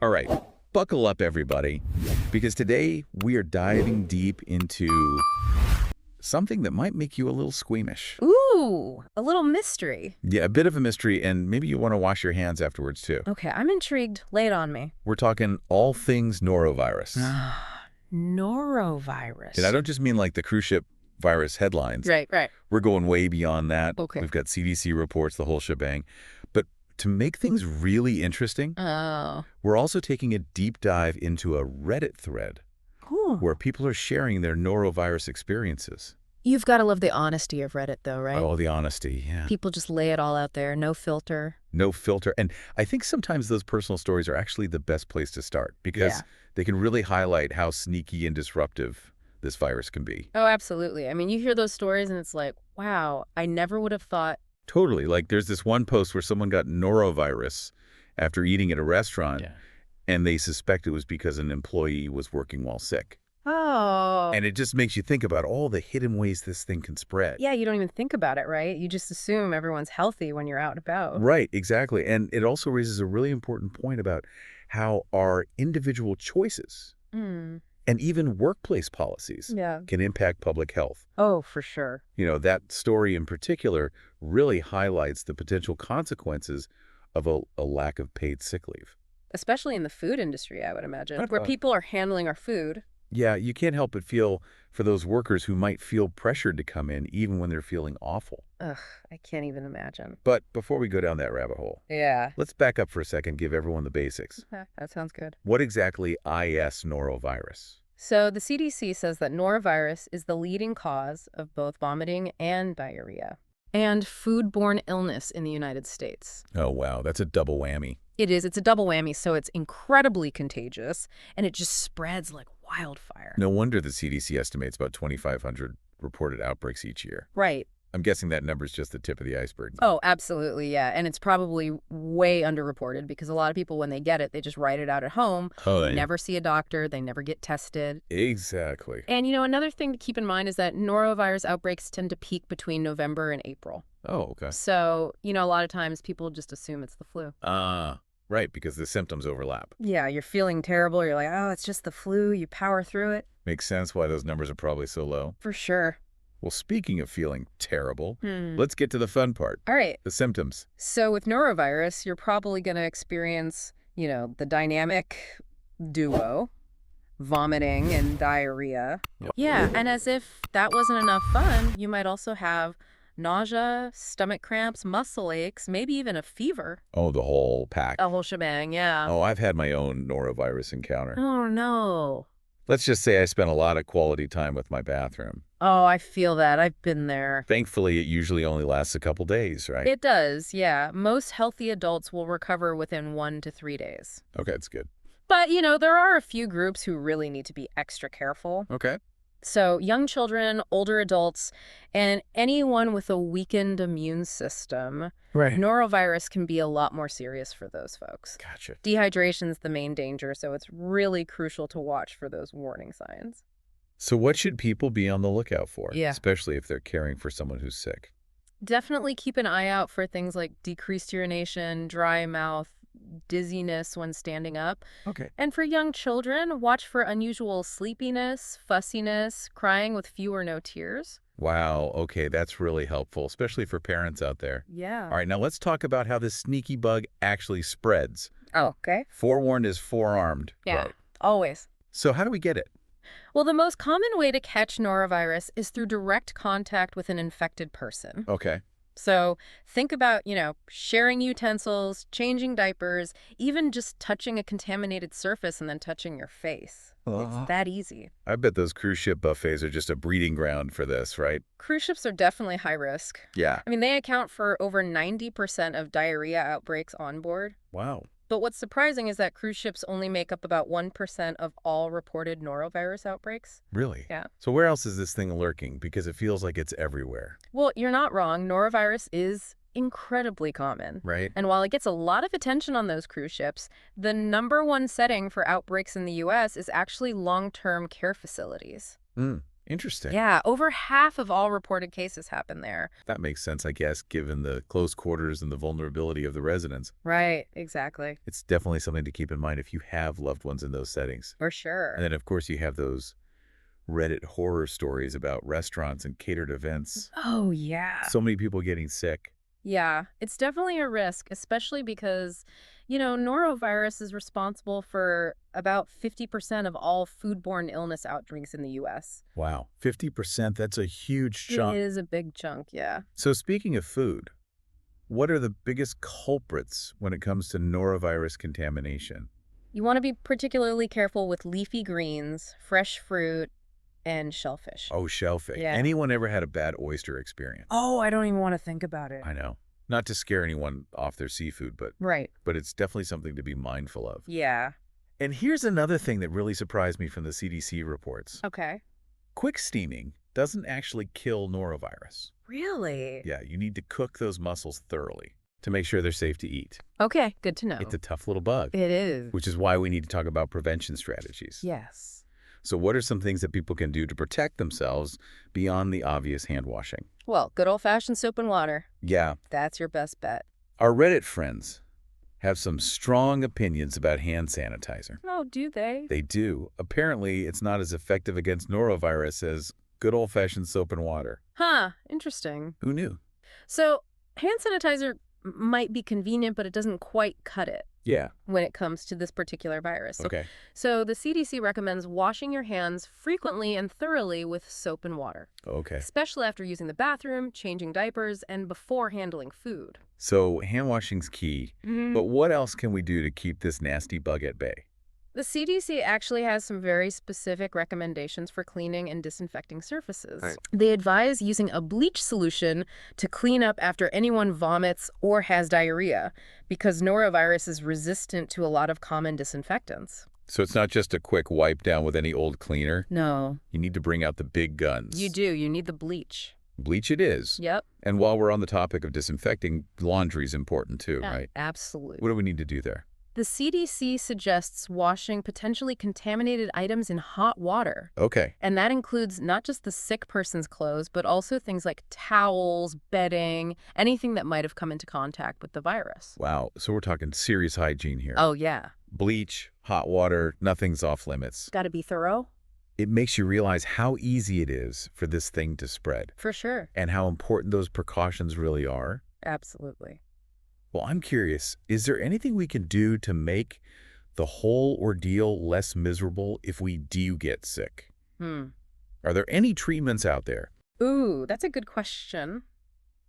All right, buckle up, everybody, because today we are diving deep into something that might make you a little squeamish. Ooh, a little mystery. Yeah, a bit of a mystery, and maybe you want to wash your hands afterwards, too. Okay, I'm intrigued. Lay it on me. We're talking all things norovirus. Norovirus. And I don't just mean like the cruise ship virus headlines. Right. We're going way beyond that. Okay. We've got CDC reports, the whole shebang. But to make things really interesting, Oh. we're also taking a deep dive into a Reddit thread Ooh. where people are sharing their norovirus experiences. You've got to love the honesty of Reddit, though, right? Oh, the honesty, yeah. People just lay it all out there, no filter. No filter. And I think sometimes those personal stories are actually the best place to start because they can really highlight how sneaky and disruptive this virus can be. Oh, absolutely. I mean, you hear those stories and it's like, wow, I never would have thought. Totally. Like there's this one post where someone got norovirus after eating at a restaurant, and they suspect it was because an employee was working while sick. Oh. And it just makes you think about all the hidden ways this thing can spread. Yeah, you don't even think about it, right? You just assume everyone's healthy when you're out and about. Right, exactly. And it also raises a really important point about how our individual choices and even workplace policies can impact public health. Oh, for sure. You know, that story in particular really highlights the potential consequences of a lack of paid sick leave. Especially in the food industry, I would imagine, where people are handling our food. Yeah, you can't help but feel for those workers who might feel pressured to come in even when they're feeling awful. Ugh, I can't even imagine. But before we go down that rabbit hole, let's back up for a second, give everyone the basics. Okay, that sounds good. What exactly is norovirus? So the CDC says that norovirus is the leading cause of both vomiting and diarrhea and foodborne illness in the United States. Oh, wow, that's a double whammy. It is. It's a double whammy, so it's incredibly contagious, and it just spreads like wildfire. No wonder the CDC estimates about 2,500 reported outbreaks each year. Right. I'm guessing that number's just the tip of the iceberg. Oh, absolutely, yeah. And it's probably way underreported because a lot of people, when they get it, they just write it out at home. Oh, never see a doctor. They never get tested. Exactly. And, you know, another thing to keep in mind is that norovirus outbreaks tend to peak between November and April. Oh, okay. So, you know, a lot of times people just assume it's the flu. Right, because the symptoms overlap. Yeah, you're feeling terrible. You're like, oh, it's just the flu. You power through it. Makes sense why those numbers are probably so low. For sure. Well, speaking of feeling terrible, let's get to the fun part. All right. The symptoms. So with norovirus, you're probably going to experience, you know, the dynamic duo, vomiting and diarrhea. Yep. Yeah, and as if that wasn't enough fun, you might also have nausea, stomach cramps, muscle aches, maybe even a fever. Oh, the whole pack. A whole shebang, yeah. Oh, I've had my own norovirus encounter. Oh, no. Let's just say I spent a lot of quality time with my bathroom. Oh, I feel that. I've been there. Thankfully, it usually only lasts a couple days, right? It does, yeah. Most healthy adults will recover within 1 to 3 days. Okay, that's good. But, you know, there are a few groups who really need to be extra careful. Okay. So young children, older adults, and anyone with a weakened immune system, norovirus can be a lot more serious for those folks. Gotcha. Dehydration's the main danger, so it's really crucial to watch for those warning signs. So what should people be on the lookout for, Yeah. especially if they're caring for someone who's sick? Definitely keep an eye out for things like decreased urination, dry mouth, dizziness when standing up. Okay. And for young children, watch for unusual sleepiness, fussiness, crying with few or no tears. Wow, okay, that's really helpful, especially for parents out there. Yeah. All right, now let's talk about how this sneaky bug actually spreads. Oh, okay. Forewarned is forearmed. Yeah, Right. always. So how do we get it? Well, the most common way to catch norovirus is through direct contact with an infected person. Okay. So think about, you know, sharing utensils, changing diapers, even just touching a contaminated surface and then touching your face. It's that easy. I bet those cruise ship buffets are just a breeding ground for this, right? Cruise ships are definitely high risk. Yeah. I mean, they account for over 90% of diarrhea outbreaks on board. Wow. But what's surprising is that cruise ships only make up about 1% of all reported norovirus outbreaks. Really? Yeah. So where else is this thing lurking? Because it feels like it's everywhere. Well, you're not wrong. Norovirus is incredibly common. Right? And while it gets a lot of attention on those cruise ships, the #1 setting for outbreaks in the U.S. is actually long-term care facilities. Interesting. Yeah, over half of all reported cases happen there. That makes sense, I guess, given the close quarters and the vulnerability of the residents. Right, exactly. It's definitely something to keep in mind if you have loved ones in those settings. For sure. And then, of course, you have those Reddit horror stories about restaurants and catered events. Oh, yeah. So many people getting sick. Yeah, it's definitely a risk, especially because, norovirus is responsible for about 50% of all foodborne illness outbreaks in the U.S. Wow, 50%, that's a huge chunk. It is a big chunk, yeah. So speaking of food, what are the biggest culprits when it comes to norovirus contamination? You want to be particularly careful with leafy greens, fresh fruit, and shellfish. Oh, shellfish. Yeah. Anyone ever had a bad oyster experience? Oh, I don't even want to think about it. I know. Not to scare anyone off their seafood, Right. but it's definitely something to be mindful of. Yeah. And here's another thing that really surprised me from the CDC reports. Okay. Quick steaming doesn't actually kill norovirus. Really? Yeah, you need to cook those mussels thoroughly to make sure they're safe to eat. Okay, good to know. It's a tough little bug. It is. Which is why we need to talk about prevention strategies. Yes. So what are some things that people can do to protect themselves beyond the obvious hand washing? Well, good old-fashioned soap and water. Yeah. That's your best bet. Our Reddit friends have some strong opinions about hand sanitizer. Oh, do they? They do. Apparently, it's not as effective against norovirus as good old-fashioned soap and water. Huh, interesting. Who knew? So, hand sanitizer might be convenient, but it doesn't quite cut it. Yeah. When it comes to this particular virus. Okay. So the CDC recommends washing your hands frequently and thoroughly with soap and water. Okay. Especially after using the bathroom, changing diapers, and before handling food. So hand washing's key. But what else can we do to keep this nasty bug at bay? The CDC actually has some very specific recommendations for cleaning and disinfecting surfaces. Right. They advise using a bleach solution to clean up after anyone vomits or has diarrhea, because norovirus is resistant to a lot of common disinfectants. So it's not just a quick wipe down with any old cleaner? No. You need to bring out the big guns. You do. You need the bleach. Bleach it is. Yep. And while we're on the topic of disinfecting, laundry's important too, right? Absolutely. What do we need to do there? The CDC suggests washing potentially contaminated items in hot water. Okay. And that includes not just the sick person's clothes, but also things like towels, bedding, anything that might have come into contact with the virus. Wow. So we're talking serious hygiene here. Oh, yeah. Bleach, hot water, nothing's off limits. Got to be thorough. It makes you realize how easy it is for this thing to spread. For sure. And how important those precautions really are. Absolutely. Well, I'm curious, is there anything we can do to make the whole ordeal less miserable if we do get sick? Are there any treatments out there? Ooh, that's a good question.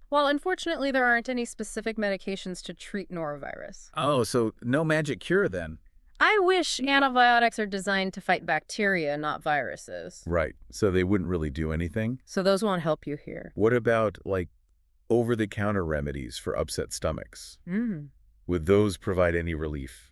Well, unfortunately, there aren't any specific medications to treat norovirus. Oh, so no magic cure then? I wish antibiotics are designed to fight bacteria, not viruses. Right. So they wouldn't really do anything? So those won't help you here. What about, like, over-the-counter remedies for upset stomachs? Would those provide any relief?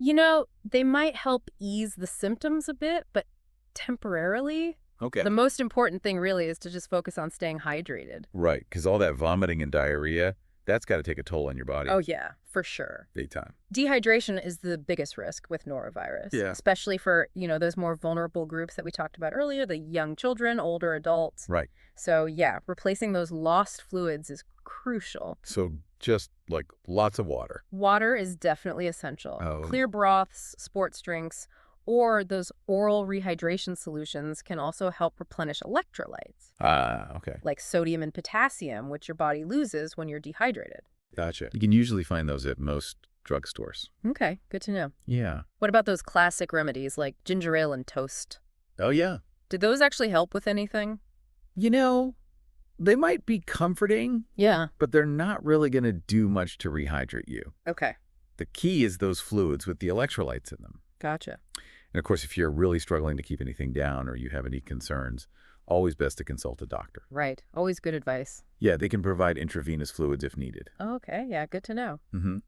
They might help ease the symptoms a bit, but temporarily. Okay. The most important thing really is to just focus on staying hydrated. Right, because all that vomiting and diarrhea, that's got to take a toll on your body. Oh, yeah, for sure. Big time. Dehydration is the biggest risk with norovirus. Yeah. Especially for, those more vulnerable groups that we talked about earlier, the young children, older adults. Right. So, yeah, replacing those lost fluids is crucial. So just, like, lots of water. Water is definitely essential. Oh. Clear broths, sports drinks, or those oral rehydration solutions can also help replenish electrolytes. Okay. Like sodium and potassium, which your body loses when you're dehydrated. Gotcha. You can usually find those at most drugstores. Okay, good to know. Yeah. What about those classic remedies like ginger ale and toast? Oh, yeah. Did those actually help with anything? They might be comforting. Yeah. But they're not really going to do much to rehydrate you. Okay. The key is those fluids with the electrolytes in them. Gotcha. And of course, if you're really struggling to keep anything down or you have any concerns, always best to consult a doctor. Right. Always good advice. Yeah, they can provide intravenous fluids if needed. Okay. Yeah, good to know. Mm-hmm.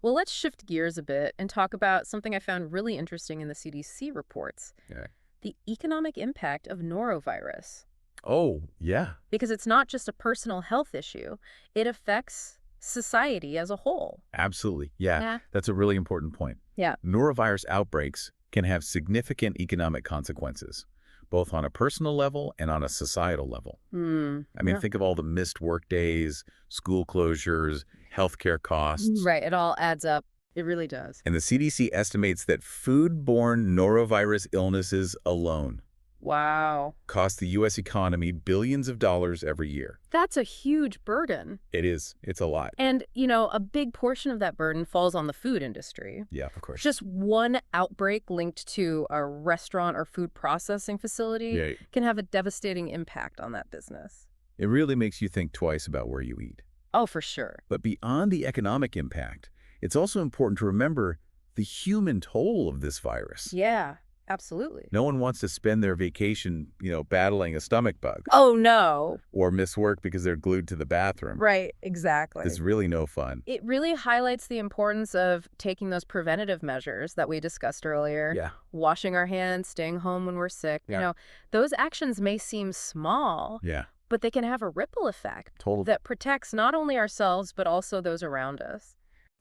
Well, let's shift gears a bit and talk about something I found really interesting in the CDC reports. Okay. The economic impact of norovirus. Oh, yeah. Because it's not just a personal health issue. It affects society as a whole. Absolutely. Yeah. That's a really important point. Yeah. Norovirus outbreaks can have significant economic consequences, both on a personal level and on a societal level. I mean, Yeah. think of all the missed work days, school closures, healthcare costs. Right. It all adds up. It really does. And the CDC estimates that food-borne norovirus illnesses alone Wow. cost the U.S. economy billions of dollars every year. That's a huge burden. It is. It's a lot. And, you know, a big portion of that burden falls on the food industry. Yeah, of course. Just one outbreak linked to a restaurant or food processing facility Yeah, can have a devastating impact on that business. it really makes you think twice about where you eat. Oh, for sure. But beyond the economic impact, it's also important to remember the human toll of this virus. Yeah, absolutely. No one wants to spend their vacation, battling a stomach bug Oh, no. or miss work because they're glued to the bathroom. Right, exactly. It's really no fun. It really highlights the importance of taking those preventative measures that we discussed earlier. Yeah. Washing our hands, staying home when we're sick. Yeah. You know, those actions may seem small, Yeah, but they can have a ripple effect totally. that protects not only ourselves, but also those around us.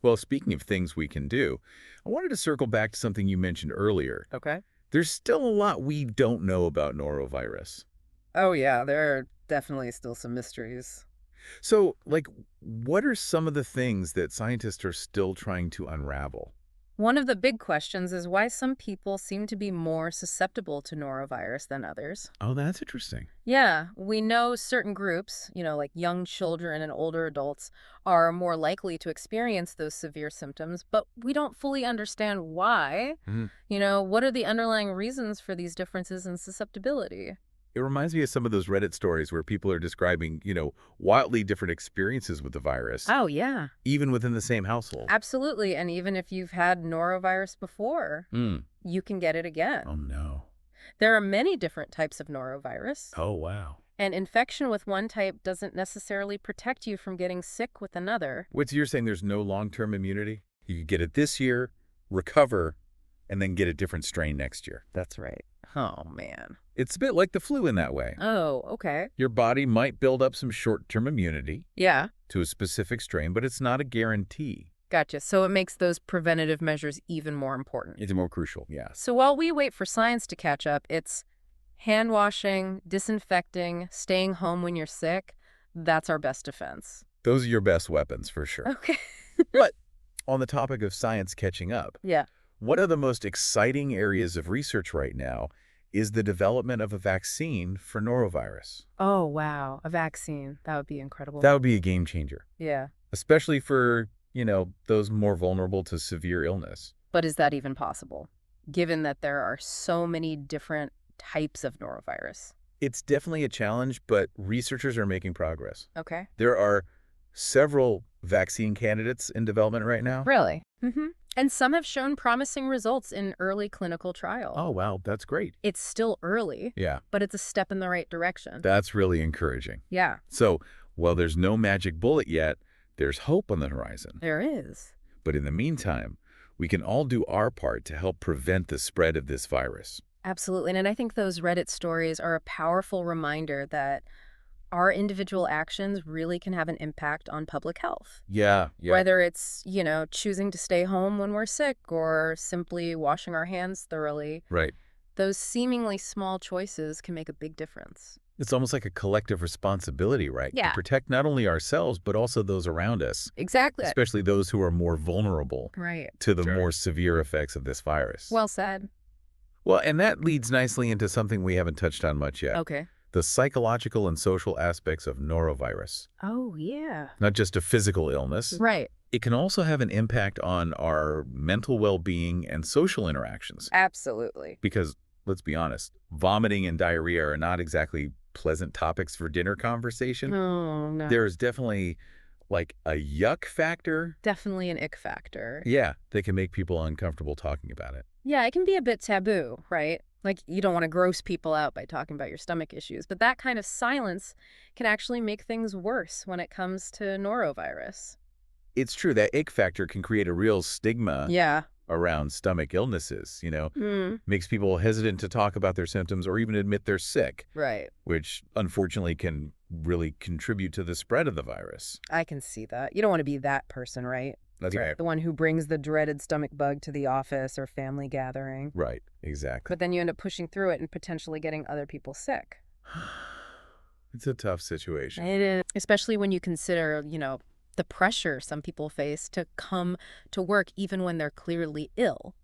Well, speaking of things we can do, I wanted to circle back to something you mentioned earlier. Okay. There's still a lot we don't know about norovirus. Oh, yeah, there are definitely still some mysteries. So, what are some of the things that scientists are still trying to unravel? One of the big questions is why some people seem to be more susceptible to norovirus than others. Oh, that's interesting. Yeah, we know certain groups, like young children and older adults, are more likely to experience those severe symptoms, but we don't fully understand why. Mhm. What are the underlying reasons for these differences in susceptibility? It reminds me of some of those Reddit stories where people are describing, wildly different experiences with the virus, Oh, yeah, even within the same household. absolutely. And even if you've had norovirus before, Mm. you can get it again. Oh, no. There are many different types of norovirus, Oh, wow. and infection with one type doesn't necessarily protect you from getting sick with another. What's you're saying there's no long-term immunity? You could get it this year, recover, and then get a different strain next year. That's right. Oh, man. It's a bit like the flu in that way. Oh, okay. Your body might build up some short-term immunity Yeah, to a specific strain, but it's not a guarantee. gotcha. So it makes those preventative measures even more important. It's more crucial, yes. So while we wait for science to catch up, it's hand washing, disinfecting, staying home when you're sick. That's our best defense. Those are your best weapons, for sure. Okay. But on the topic of science catching up, Yeah. one of the most exciting areas of research right now is the development of a vaccine for norovirus. Oh, wow. A vaccine. That would be incredible. That would be a game changer, Yeah. especially for, those more vulnerable to severe illness. But is that even possible, given that there are so many different types of norovirus? It's definitely a challenge, but researchers are making progress. Okay. There are several vaccine candidates in development right now. Really? Mm-hmm. And some have shown promising results in early clinical trials. Oh, wow, that's great. It's still early, Yeah, but it's a step in the right direction. that's really encouraging. Yeah, So, while there's no magic bullet yet, there's hope on the horizon. there is. But in the meantime, we can all do our part to help prevent the spread of this virus. Absolutely. And I think those Reddit stories are a powerful reminder that our individual actions really can have an impact on public health. Yeah. Whether it's, choosing to stay home when we're sick or simply washing our hands thoroughly, Right. those seemingly small choices can make a big difference. It's almost like a collective responsibility, right? Yeah. To protect not only ourselves, but also those around us, Exactly. especially those who are more vulnerable Right. to the Sure. more severe effects of this virus. Well said. Well, and that leads nicely into something we haven't touched on much yet. Okay. The psychological and social aspects of norovirus. Oh, yeah. Not just a physical illness. Right. It can also have an impact on our mental well-being and social interactions. Absolutely. Because, let's be honest, vomiting and diarrhea are not exactly pleasant topics for dinner conversation. Oh, no. There's definitely like a yuck factor. Definitely an ick factor. Yeah, that can make people uncomfortable talking about it. Yeah, it can be a bit taboo, right? Like, you don't want to gross people out by talking about your stomach issues, but that kind of silence can actually make things worse when it comes to norovirus. It's true that ick factor can create a real stigma Yeah. around stomach illnesses, Mm, makes people hesitant to talk about their symptoms or even admit they're sick, right. which unfortunately can really contribute to the spread of the virus. I can see that. You don't want to be that person, right? That's right. The one who brings the dreaded stomach bug to the office or family gathering. Right, exactly. But then you end up pushing through it and potentially getting other people sick. It's a tough situation. It is. Especially when you consider, the pressure some people face to come to work even when they're clearly ill.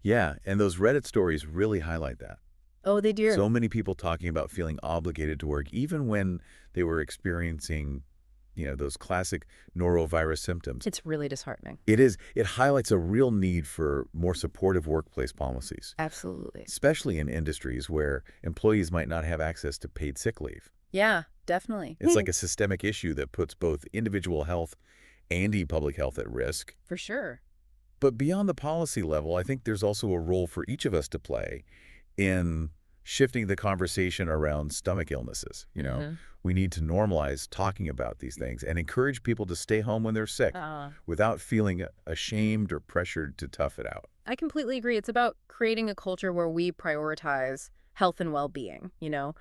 Yeah, and those Reddit stories really highlight that. Oh, they do. So many people talking about feeling obligated to work even when they were experiencing, those classic norovirus symptoms. It's really disheartening. It is. It highlights a real need for more supportive workplace policies, Absolutely. especially in industries where employees might not have access to paid sick leave. Yeah, definitely. It's like a systemic issue that puts both individual health and public health at risk. For sure. But beyond the policy level, I think there's also a role for each of us to play in shifting the conversation around stomach illnesses. We need to normalize talking about these things and encourage people to stay home when they're sick without feeling ashamed or pressured to tough it out. I completely agree. It's about creating a culture where we prioritize health and well-being,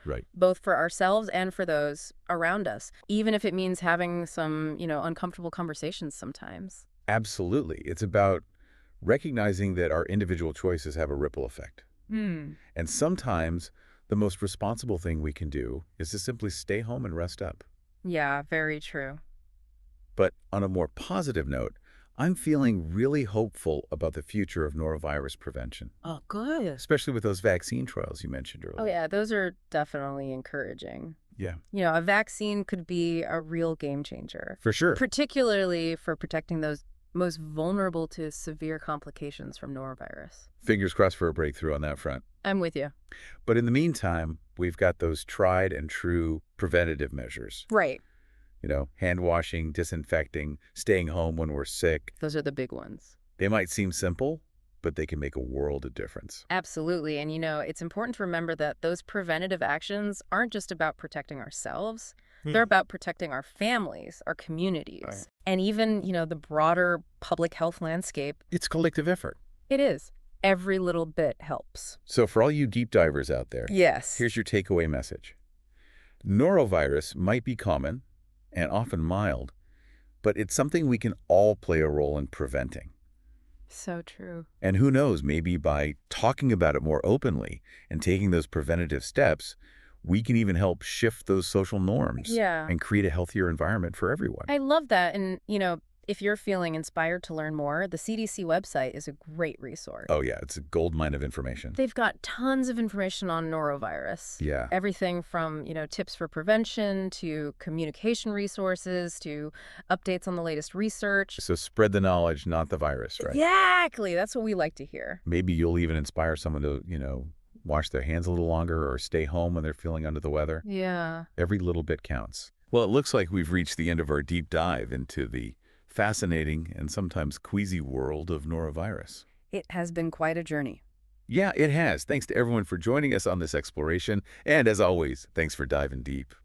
Right. both for ourselves and for those around us, even if it means having some, uncomfortable conversations sometimes. Absolutely. It's about recognizing that our individual choices have a ripple effect. Hmm. And sometimes the most responsible thing we can do is to simply stay home and rest up. Yeah, very true. But on a more positive note, I'm feeling really hopeful about the future of norovirus prevention, Oh, good. especially with those vaccine trials you mentioned earlier. Oh, yeah, those are definitely encouraging. Yeah, A vaccine could be a real game changer, for sure. particularly for protecting those most vulnerable to severe complications from norovirus. Fingers crossed for a breakthrough on that front. I'm with you. But in the meantime, we've got those tried and true preventative measures. Right. Hand washing, disinfecting, staying home when we're sick. Those are the big ones. They might seem simple, but they can make a world of difference. Absolutely. And, it's important to remember that those preventative actions aren't just about protecting ourselves. They're about protecting our families, our communities, Right. and even, the broader public health landscape. It's collective effort. It is. Every little bit helps. So for all you deep divers out there, Yes. here's your takeaway message. Norovirus might be common and often mild, but it's something we can all play a role in preventing. So true. And who knows, maybe by talking about it more openly and taking those preventative steps, we can even help shift those social norms and create a healthier environment for everyone. I love that. And, if you're feeling inspired to learn more, the CDC website is a great resource. Oh, yeah, it's a goldmine of information. They've got tons of information on norovirus. Yeah. Everything from, tips for prevention to communication resources to updates on the latest research. So spread the knowledge, not the virus, right? Exactly. That's what we like to hear. Maybe you'll even inspire someone to, wash their hands a little longer or stay home when they're feeling under the weather. Yeah. Every little bit counts. Well, it looks like we've reached the end of our deep dive into the fascinating and sometimes queasy world of norovirus. It has been quite a journey. Yeah, it has. Thanks to everyone for joining us on this exploration. And as always, thanks for diving deep.